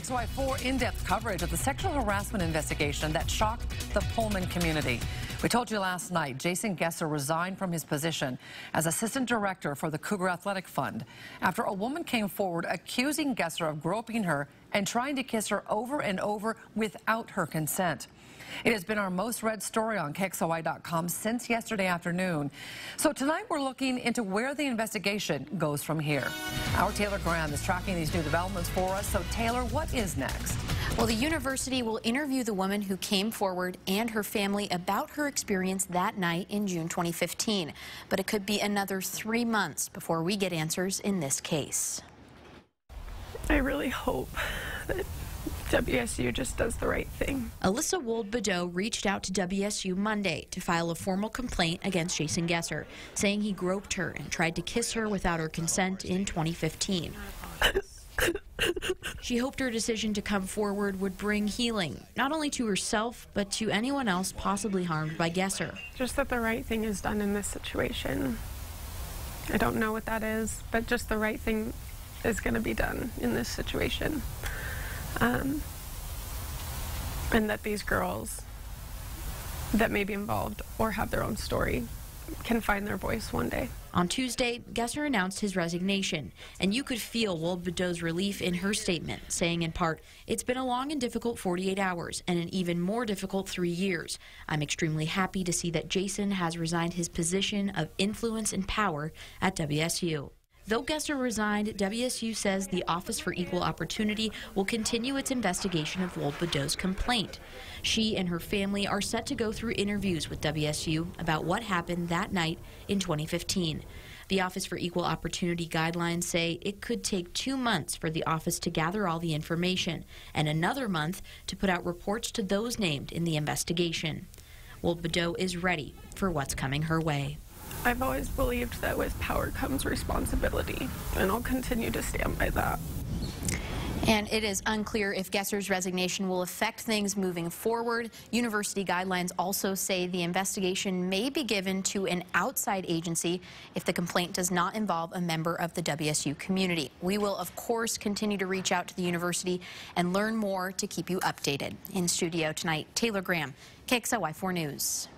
KXLY4 in-depth coverage of the sexual harassment investigation that shocked the Pullman community. We told you last night, Jason Gesser resigned from his position as assistant director for the Cougar Athletic Fund after a woman came forward accusing Gesser of groping her and trying to kiss her over and over without her consent. It has been our most read story on KXLY.com since yesterday afternoon. So tonight we're looking into where the investigation goes from here. Our Taylor Graham is tracking these new developments for us. So Taylor, what is next? Well, the university will interview the woman who came forward and her family about her experience that night in June 2015. But it could be another 3 months before we get answers in this case. I really hope that WSU just does the right thing. Alyssa Wold-Bedeau reached out to WSU Monday to file a formal complaint against Jason Gesser, saying he groped her and tried to kiss her without her consent in 2015. She hoped her decision to come forward would bring healing, not only to herself, but to anyone else possibly harmed by Gesser. Just that the right thing is done in this situation. I don't know what that is, but just the right thing is going to be done in this situation. And that these girls that may be involved or have their own story can find their voice one day. On Tuesday, Gesser announced his resignation, and you could feel Wold-Bedeau's relief in her statement, saying in part, "It's been a long and difficult 48 hours and an even more difficult 3 years. I'm extremely happy to see that Jason has resigned his position of influence and power at WSU." Though Gesser resigned, WSU says the Office for Equal Opportunity will continue its investigation of Wold-Bedeau's complaint. She and her family are set to go through interviews with WSU about what happened that night in 2015. The Office for Equal Opportunity guidelines say it could take 2 months for the office to gather all the information and another month to put out reports to those named in the investigation. Wold-Bedeau is ready for what's coming her way. I've always believed that with power comes responsibility, and I'll continue to stand by that. And it is unclear if Gesser's resignation will affect things moving forward. University guidelines also say the investigation may be given to an outside agency if the complaint does not involve a member of the WSU community. We will, of course, continue to reach out to the university and learn more to keep you updated. In studio tonight, Taylor Graham, KXLY4 News.